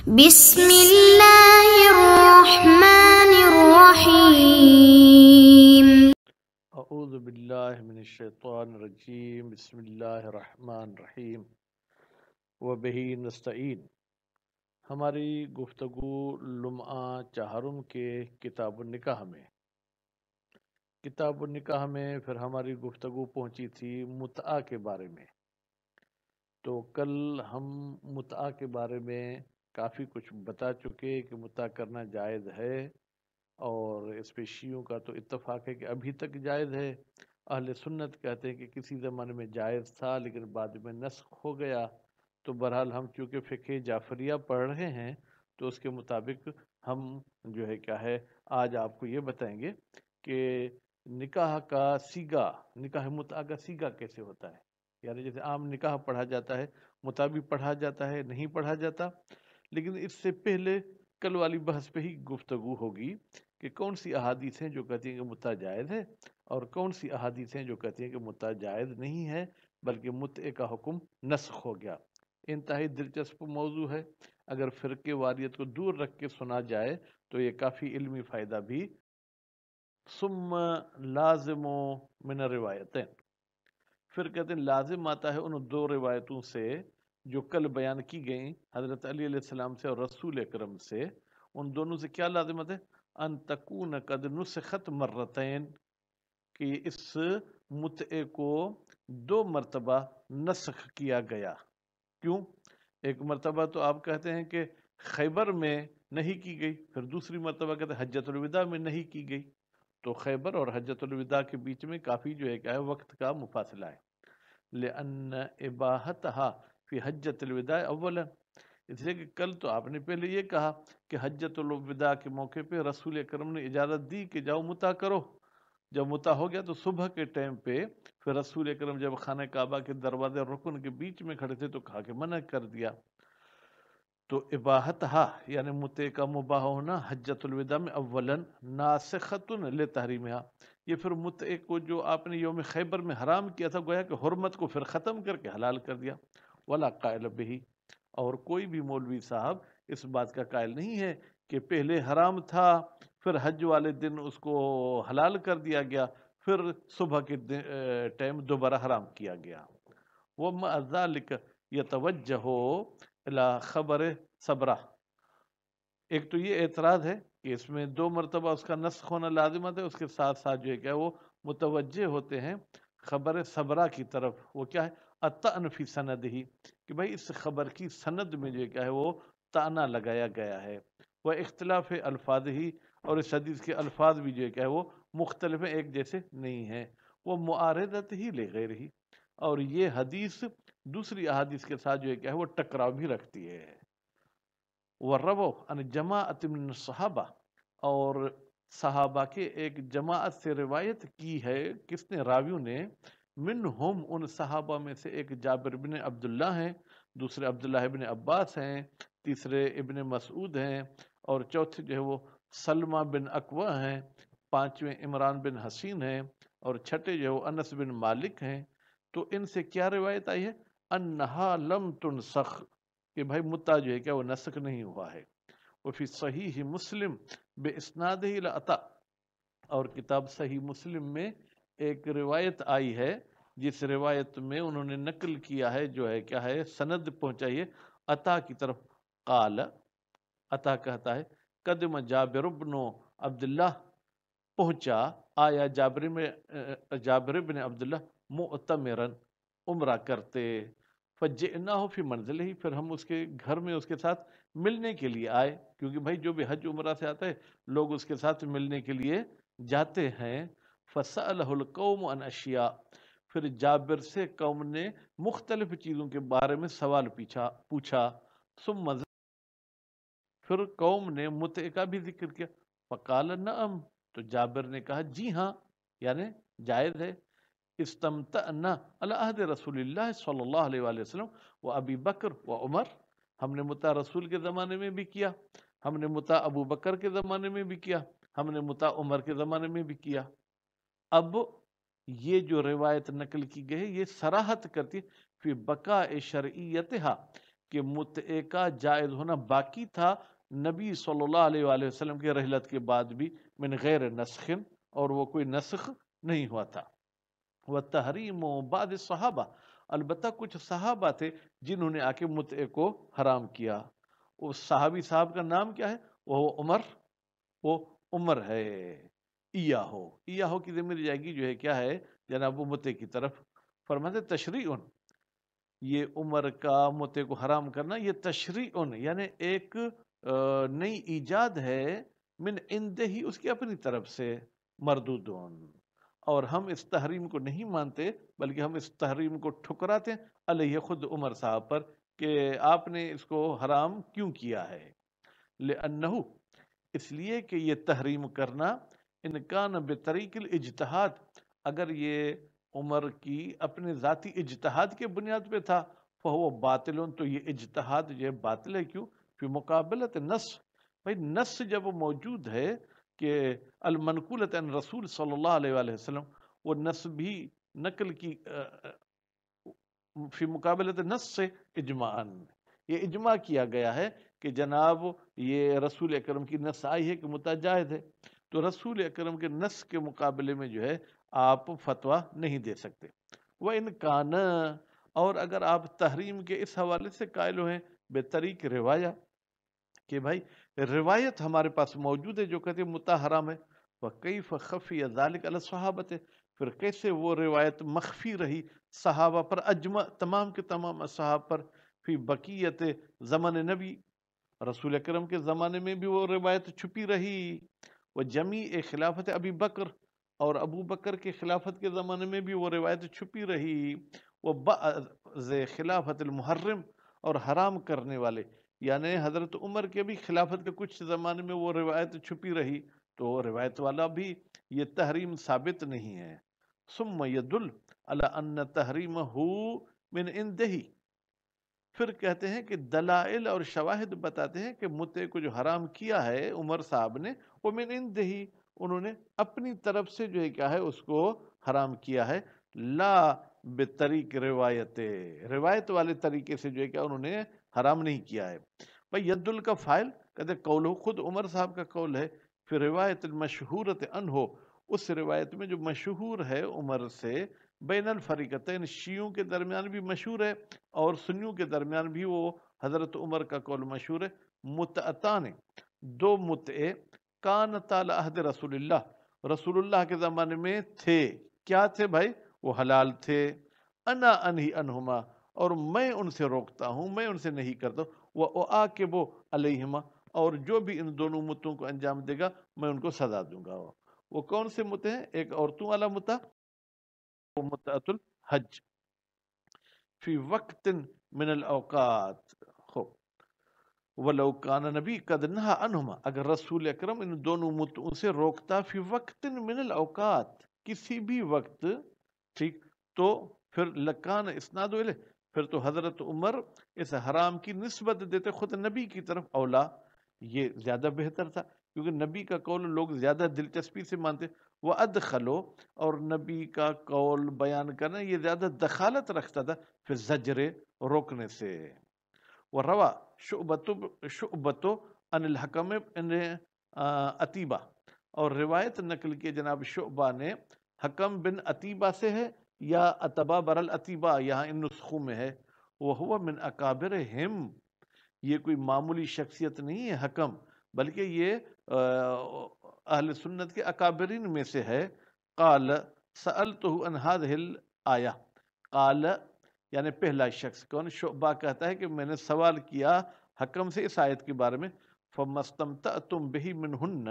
بسم اللہ الرحمن الرحیم۔ اعوذ باللہ من الشیطان الرجیم، بسم اللہ الرحمن الرحیم، وبہ نستعین۔ ہماری گفتگو لمعہ چہارم کے کتاب النکاح میں پھر ہماری گفتگو پہنچی تھی متعہ کے بارے میں۔ تو کل ہم متعہ کے بارے میں کافی کچھ بتا چکے کہ متعہ کرنا جائز ہے، اور اس پہ شیعوں کا تو اتفاق ہے کہ ابھی تک جائز ہے۔ اہل سنت کہتے ہیں کہ کسی زمانے میں جائز تھا لیکن بعد میں نسخ ہو گیا۔ تو بہرحال ہم چونکہ فقہ جعفریہ پڑھ رہے ہیں تو اس کے مطابق ہم جو ہے کیا ہے آج آپ کو یہ بتائیں گے کہ نکاح کا سیگا، نکاح متعہ کا سیگا کیسے ہوتا ہے۔ یعنی جیسے عام نکاح پڑھا جاتا ہے، متعہ بھی پڑھا جاتا ہے، نہیں پڑھا جاتا، لیکن اس سے پہلے کل والی بحث پہ ہی گفتگو ہوگی کہ کون سی احادیث ہیں جو کہتی ہیں کہ متعہ جائز ہے، اور کون سی احادیث ہیں جو کہتی ہیں کہ متعہ جائز نہیں ہے بلکہ متعے کا حکم نسخ ہو گیا۔ انتہائی دلچسپ موضوع ہے، اگر فرقے واریت کو دور رکھ کے سنا جائے تو یہ کافی علمی فائدہ بھی۔ ثم لازم من الروایتین، پھر کہتے ہیں لازم آتا ہے ان دو روایتوں سے جو کل بیان کی گئیں حضرت علی علیہ السلام سے اور رسول اکرم سے۔ ان دونوں سے کیا لازمت ہے؟ ان تکون قد نسخت مرتین، کہ اس متعے کو دو مرتبہ نسخ کیا گیا۔ کیوں؟ ایک مرتبہ تو آپ کہتے ہیں کہ خیبر میں نہیں کی گئی، پھر دوسری مرتبہ کہتے ہیں حجۃ الوداع میں نہیں کی گئی۔ تو خیبر اور حجۃ الوداع کے بیچ میں کافی جو ہے کیا ہے وقت کا مفاصلہ ہے۔ لأن اباحتها فی حجۃ الوداع اولا، اس لیے کہ کل تو آپ نے پہلے یہ کہا کہ حجۃ الوداع کے موقع پہ رسول اکرم نے اجازت دی کہ جاؤ متعہ کرو۔ جب متعہ ہو گیا تو صبح کے ٹائم پہ پھر رسول اکرم جب خانہ کعبہ کے دروازے رکن کے بیچ میں کھڑے تھے تو کہا کہ منع کر دیا۔ تو اباحتها یعنی متعے کا مباح ہونا حجۃ الوداع میں اولاً ناسخۃ لتحریمها، یہ پھر متعے کو جو آپ نے یوم خیبر میں حرام کیا تھا گویا کہ حرمت کو پھر ختم کر کے حلال کر دیا۔ ولا قائل بہ، اور کوئی بھی مولوی صاحب اس بات کا قائل نہیں ہے کہ پہلے حرام تھا پھر حج والے دن اس کو حلال کر دیا گیا، پھر صبح کے ٹائم دوبارہ حرام کیا گیا۔ وَمَعَ ذَلِكَ يَتَوَجَّهُ إِلَى خبر صبرہ، ایک تو یہ اعتراض ہے کہ اس میں دو مرتبہ اس کا نسخ ہونا لازمت ہے، اس کے ساتھ ساتھ جو ہے کیا وہ متوجہ ہوتے ہیں خبر صبرہ کی طرف۔ وہ کیا ہے؟ الطعن فی سندہ، کہ بھائی اس خبر کی سند میں جو کیا ہے وہ طعنہ لگایا گیا ہے۔ وہ اختلاف الفاظ ہی، اور اس حدیث کے الفاظ بھی جو ہے کیا ہے وہ مختلف ہیں، ایک جیسے نہیں ہیں۔ وہ معارضت ہی لغیر ہی، اور یہ حدیث دوسری احادیث کے ساتھ جو ہے کیا ہے وہ ٹکراؤ بھی رکھتی ہے۔ وَرَوَوْا عَنْ جَمَاعَةٍ مِّنَ الصَّحَابَہ، اور صحابہ کے ایک جماعت سے روایت کی ہے، کس نے؟ راویوں نے۔ منہم، ان صحابہ میں سے ایک جابر بن عبداللہ ہیں، دوسرے عبداللہ ابن عباس ہیں، تیسرے ابن مسعود ہیں، اور چوتھے جو ہے وہ سلمہ بن اکوع ہیں، پانچویں عمران بن حسین ہیں، اور چھٹے جو ہے وہ انس بن مالک ہیں۔ تو ان سے کیا روایت آئی ہے؟ انہا لم تنسخ، کہ بھائی متعہ جو ہے کیا وہ نسخ نہیں ہوا ہے۔ وفی صحیح مسلم باسنادہ الی عطا، اور کتاب صحیح مسلم میں ایک روایت آئی ہے جس روایت میں انہوں نے نقل کیا ہے جو ہے کیا ہے سند پہنچائی ہے عطا کی طرف۔ قال، عطا کہتا ہے قدم جابر بن عبداللہ، پہنچا آیا جابر بن عبداللہ معتمرن، عمرہ کرتے۔ فجئناہ فی منزلہ، پھر ہم اس کے گھر میں اس کے ساتھ ملنے کے لیے آئے، کیونکہ بھائی جو بھی حج عمرہ سے آتا ہے لوگ اس کے ساتھ ملنے کے لیے جاتے ہیں۔ فسألہ القوم عن اشیاء، پھر جابر سے قوم نے مختلف چیزوں کے بارے میں سوال پوچھا۔ ثم پھر قوم نے متعے کا بھی ذکر کیا۔ فقال نعم، تو جابر نے کہا جی ہاں، یعنی جائز ہے۔ استمتعنا علی عہد رسول اللہ صلی اللہ علیہ وآلہ وسلم و ابی بکر و عمر، ہم نے متعہ رسول کے زمانے میں بھی کیا، ہم نے متعہ ابو بکر کے زمانے میں بھی کیا، ہم نے متعہ عمر کے زمانے میں بھی کیا۔ اب یہ جو روایت نقل کی گئی ہے یہ صراحت کرتی فی بقاء شرعیتہا، کہ متعے کا جائز ہونا باقی تھا نبی صلی اللہ علیہ وآلہ وسلم کے رحلت کے بعد بھی، من غیر نسخ، اور وہ کوئی نسخ نہیں ہوا تھا۔ وَتَحْرِيمُ بعض صحابہ، البتہ کچھ صحابہ تھے جنہوں نے آ کے متعے کو حرام کیا۔ اس صحابی صاحب کا نام کیا ہے؟ وہ عمر ہے۔ ایاہو کی ضمیر جائے گی جو ہے کیا ہے جناب، وہ متعے کی طرف۔ فرماتے تشریعن، یہ عمر کا متعے کو حرام کرنا یہ تشریعن یعنی ایک نئی ایجاد ہے، من عنده ہی، اس کی اپنی طرف سے، مردودون، اور ہم اس تحریم کو نہیں مانتے بلکہ ہم اس تحریم کو ٹھکراتے ہیں علیہ، خود عمر صاحب پر، کہ آپ نے اس کو حرام کیوں کیا ہے۔ لأنہ، اس لیے کہ یہ تحریم کرنا، ان کان بطریق الاجتہاد، اگر یہ عمر کی اپنے ذاتی اجتہاد کے بنیاد پہ تھا، فہو باطل، تو یہ اجتہاد جو ہے باطل ہے۔ کیوں؟ فی مقابلت نص، بھائی نص جب موجود ہے کہ المنقولۃ عن رسول صلی اللہ علیہ وآلہ وسلم، وہ نص بھی نقل کی فی مقابلت نص سے اجماعاً، یہ اجماع کیا گیا ہے کہ جناب یہ رسول اکرم کی نص آئی ہے کہ متع جائز ہے، تو رسول اکرم کے نص کے مقابلے میں جو ہے آپ فتویٰ نہیں دے سکتے۔ وَإِنْ كَانَ، اور اگر آپ تحریم کے اس حوالے سے قائل ہیں بے طریق روایہ، کہ بھائی روایت ہمارے پاس موجود ہے جو کہتے ہیں متع حرام ہے، وَكَيْفَ خَفِيَ ذَلِكَ عَلَى الصَّحَابَةِ، پھر کیسے وہ روایت مخفی رہی صحابہ پر، اجمع تمام کے تمام اصحاب پر، فی بقیت زمن نبی، رسول اکرم کے زمانے میں بھی وہ روایت چھپی رہی، وہ جمیع خلافت ابی بکر، اور ابو بکر کے خلافت کے زمانے میں بھی وہ روایت چھپی رہی، وہ بعض خلافت المحرم، اور حرام کرنے والے یعنی حضرت عمر کے بھی خلافت کے کچھ زمانے میں وہ روایت چھپی رہی، تو روایت والا بھی یہ تحریم ثابت نہیں ہے۔ ثم يدل على ان تحریمہ من عنده، پھر کہتے ہیں کہ دلائل اور شواہد بتاتے ہیں کہ متعے کو جو حرام کیا ہے عمر صاحب نے، وہ من عنده، انہوں نے اپنی طرف سے جو ہے کیا ہے اس کو حرام کیا ہے، لا بطریق روایت والے طریقے سے جو ہے کیا انہوں نے حرام نہیں کیا ہے۔ بھائی ید کا فائل کہتے قول، خود عمر صاحب کا قول ہے، پھر روایت المشہورت عنہ، اس روایت میں جو مشہور ہے عمر سے، بین الفریقتین، شیعوں کے درمیان بھی مشہور ہے اور سنیوں کے درمیان بھی وہ حضرت عمر کا قول مشہور ہے، متعتان، دو متعے، کانتا علی عہد رسول اللہ، رسول اللہ کے زمانے میں تھے، کیا تھے بھائی؟ وہ حلال تھے، انا انہی انہما، اور میں ان سے روکتا ہوں، میں ان سے نہیں کرتا ہوں، وَأُعَاقِبُ عَلَيْهِمَا، اور جو بھی ان دونوں متوں کو انجام دے گا میں ان کو سزا دوں گا۔ وہ کون سے متع ہیں؟ ایک عورتوں والا متع، وہ متعۃ الحج، فی وقت من الاوقات، خوب، وَلَوْ كَانَ نبی قد نہا عنہما، اگر رسول اکرم ان دونوں متعوں سے روکتا، فی وقت من الاوقات، کسی بھی وقت، ٹھیک، تو پھر لکان اسناد الیہ، پھر تو حضرت عمر اس حرام کی نسبت دیتے خود نبی کی طرف، اولا، یہ زیادہ بہتر تھا، کیونکہ نبی کا قول لوگ زیادہ دلچسپی سے مانتے، وَأَدْخَلُوا، اور نبی کا قول بیان کرنا یہ زیادہ دخالت رکھتا تھا پھر زجر، روکنے سے۔ وَرَوَى شعبۃ عن الحکم ان عتیبہ، اور روایت نقل کی جناب شعبہ نے حکم بن عتیبہ سے ہے، یا عتبہ بر العتیبہ یہاں ان نسخوں میں ہے، وَهُوَ من اکابرہم، یہ کوئی معمولی شخصیت نہیں ہے حکم، بلکہ یہ اہل سنت کے اکابرین میں سے ہے۔ قال سألتہ عن هذه الآیہ، قال یعنی پہلا شخص کون؟ شعبہ کہتا ہے کہ میں نے سوال کیا حکم سے اس آیت کے بارے میں، فَمَا اسْتَمْتَعْتُمْ بِهِ مِنْهُنَّ،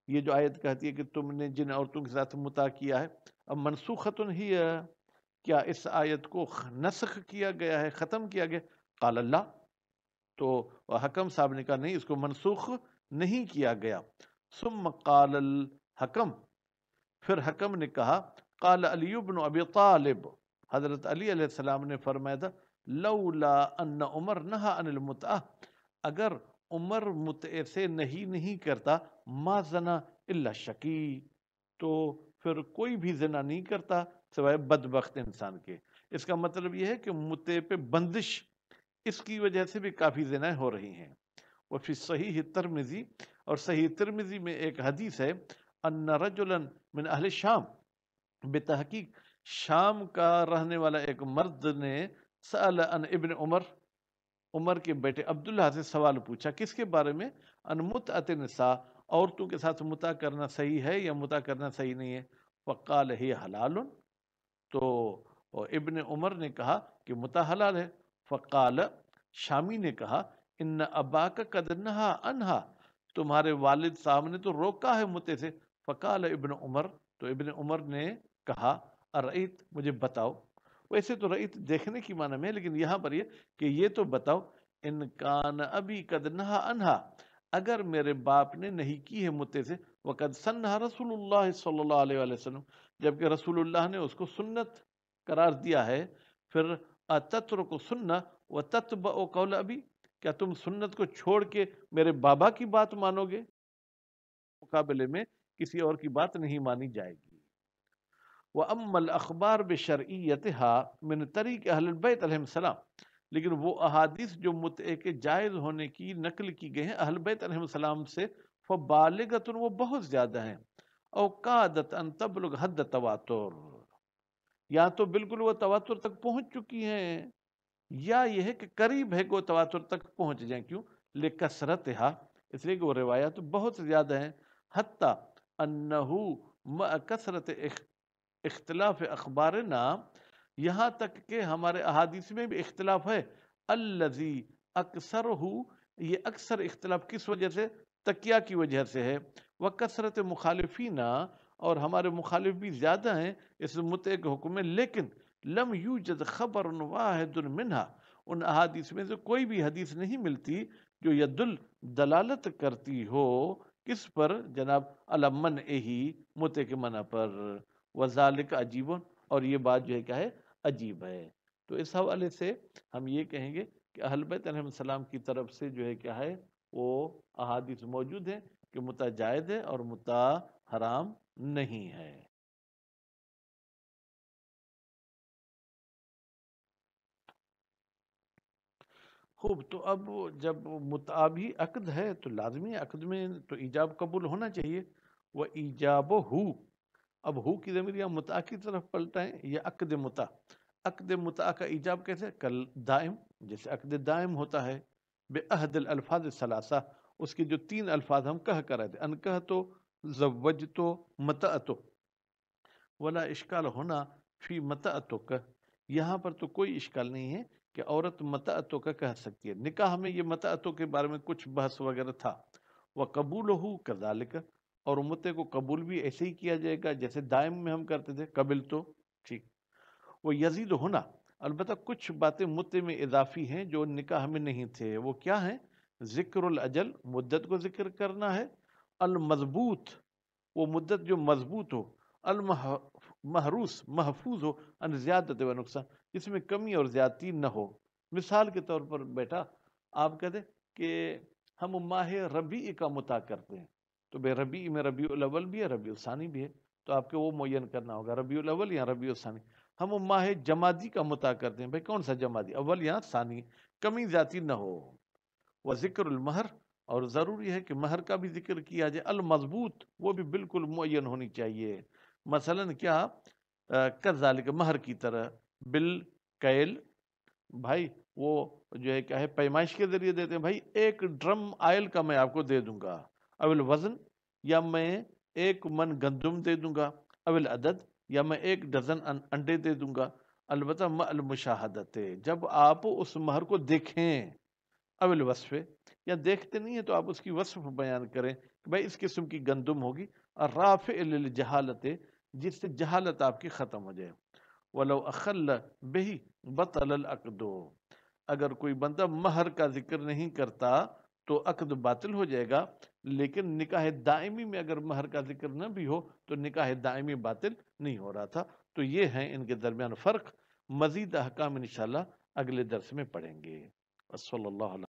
یہ جو آیت کہتی ہے کہ تم نے جن عورتوں کے ساتھ متع کیا ہے، اب منسوخۃ ہی، کیا اس آیت کو نسخ کیا گیا ہے، ختم کیا گیا؟ قال اللہ، تو حکم صاحب نے کہا نہیں، اس کو منسوخ نہیں کیا گیا۔ ثم قال الحکم، پھر حکم نے کہا، قال علی بن ابی طالب، حضرت علی علیہ السلام نے فرمایا تھا، لولا ان عمر نہا عن المتع، اگر عمر متع سے نہیں کرتا، ما زنا الا شقی، تو پھر کوئی بھی زنا نہیں کرتا سوائے بدبخت انسان کے۔ اس کا مطلب یہ ہے کہ متع پہ بندش اس کی وجہ سے بھی کافی زنا ہو رہی ہیں۔ وفی صحیح ترمذی، اور صحیح ترمذی میں ایک حدیث ہے، ان رجلا من اہل شام، بتحقیق شام کا رہنے والا ایک مرد نے سأل عن ابن عمر، عمر کے بیٹے عبداللہ سے سوال پوچھا، کس کے بارے میں؟ ان متعت النساء، عورتوں کے ساتھ متع کرنا صحیح ہے یا متع کرنا صحیح نہیں ہے؟ فقال ہی حلال، تو ابن عمر نے کہا کہ متع حلال ہے۔ فقال، شامی نے کہا، ان اباک قد نہا عنہا، تمہارے والد صاحب نے تو روکا ہے متع سے۔ فقال ابن عمر، تو ابن عمر نے کہا، ارأیت، مجھے بتاؤ، ویسے تو رأیت دیکھنے کی معنی میں، لیکن یہاں پر یہ کہ یہ تو بتاؤ، ان کان ابی قد نہا عنہا، اگر میرے باپ نے نہیں کی ہے متع سے، وقد سنہ رسول اللہ صلی اللہ علیہ وآلہ وسلم، جبکہ رسول اللہ نے اس کو سنت قرار دیا ہے، پھر اتترک سنہ وتتبع قول ابی، کیا تم سنت کو چھوڑ کے میرے بابا کی بات مانو گے؟ مقابلے میں کسی اور کی بات نہیں مانی جائے گی۔ وَأَمَّا الْأَخْبَارُ بِشَرْعِيَّتِهَا مِنْ طَرِيقِ أَهْلِ الْبَيْتِ عَلَيْهِمُ السَّلَامُ، لیکن وہ احادیث جو متع کے جائز ہونے کی نقل کی گئے ہیں اہل بیت علیہ السلام سے، فَبَالِغَةٌ، وہ بہت زیادہ ہیں، او قادت ان تبلغ حد تواتر، یا تو بالکل وہ تواتر تک پہنچ چکی ہیں، یا یہ ہے کہ قریب ہے کہ وہ تواتر تک پہنچ جائیں۔ کیوں؟ لِكَثْرَتِهَا، اس لیے کہ وہ روایات بہت زیادہ ہیں، حتی انہو مع کثرت اختلاف اخبارنا، یہاں تک کہ ہمارے احادیث میں بھی اختلاف ہے، الذی اکثرہ، یہ اکثر اختلاف کس وجہ سے؟ تقیہ کی وجہ سے ہے، وکثرت مخالفینا، اور ہمارے مخالف بھی زیادہ ہیں اس متع کے حکم میں، لیکن لم یوجد خبر واحد منہا، ان احادیث میں سے کوئی بھی حدیث نہیں ملتی جو یدل، دلالت کرتی ہو، کس پر؟ جناب علی منعہ، متع کے منع پر، وذالک عجیب، اور یہ بات جو ہے کیا ہے؟ عجیب ہے۔ تو اس حوالے سے ہم یہ کہیں گے کہ اہل بیت علیہ السلام کی طرف سے جو ہے کیا ہے، وہ احادیث موجود ہیں کہ متع جائز ہے اور متع حرام نہیں ہے۔ خوب، تو اب جب متع بھی عقد ہے تو لازمی عقد میں تو ایجاب قبول ہونا چاہیے، وہ ایجاب ہو، اب ہو کی ضمیر یا متع کی طرف پلٹائیں، یہ عقد متع، عقد متع کا ایجاب کیسے؟ کل دائم، جیسے عقد دائم ہوتا ہے، بے عہد الفاظ ثلاثہ، اس کے جو 3 الفاظ ہم کہہ کر رہے تھے، انکحتو، زوجتو، متعتو، ولا اشکال ہونا فی متعتک، یہاں پر تو کوئی اشکال نہیں ہے کہ عورت متعتو کا کہہ سکتی ہے۔ نکاح میں یہ متعتو کے بارے میں کچھ بحث وغیرہ تھا، وقبولہ کذالک، اور متع کو قبول بھی ایسے ہی کیا جائے گا جیسے دائم میں ہم کرتے تھے، قبل تو ٹھیک۔ وہ یزید ہونا، البتہ کچھ باتیں متع میں اضافی ہیں جو نکاح میں نہیں تھے، وہ کیا ہیں؟ ذکر الاجل، مدت کو ذکر کرنا ہے، المضبوط، وہ مدت جو مضبوط ہو، المحروس، محفوظ ہو، ان زیادت و نقصان، جس میں کمی اور زیادتی نہ ہو۔ مثال کے طور پر بیٹا آپ کہتے کہ ہم ماہ ربیع کا متع کرتے ہیں، تو بے ربیع میں ربیع الاول بھی ہے، ربیع الثانی بھی ہے، تو آپ کو وہ معین کرنا ہوگا ربیع الاول یا ربیع الثانی۔ ہم ماہ جمادی کا متع کرتے ہیں، بھائی کون سا جمادی، اول یا ثانی، کمی زیادتی نہ ہو۔ وہ ذکر المہر، اور ضروری ہے کہ مہر کا بھی ذکر کیا جائے، المضبوط، وہ بھی بالکل معین ہونی چاہیے، مثلا کیا؟ کذالک، مہر کی طرح، بالکیل، بھائی وہ جو ہے کیا ہے، پیمائش کے ذریعے دیتے ہیں، بھائی 1 ڈرم آئل کا میں آپ کو دے دوں گا، اول وزن، یا میں 1 من گندم دے دوں گا، اول عدد، یا میں 1 ڈزن انڈے دے دوں گا، البتہ مع المشاہدت، جب آپ اس مہر کو دیکھیں، اول وصف، یا دیکھتے نہیں ہیں تو آپ اس کی وصف بیان کریں کہ بھائی اس قسم کی گندم ہوگی، اور رافع للجہالت، جس سے جہالت آپ کی ختم ہو جائے۔ ولو اخل بہی بطل العقد، اگر کوئی بندہ مہر کا ذکر نہیں کرتا تو عقد باطل ہو جائے گا، لیکن نکاح دائمی میں اگر مہر کا ذکر نہ بھی ہو تو نکاح دائمی باطل نہیں ہو رہا تھا۔ تو یہ ہیں ان کے درمیان فرق، مزید احکام انشاءاللہ اگلے درس میں پڑھیں گے۔ صلی اللہ علیہ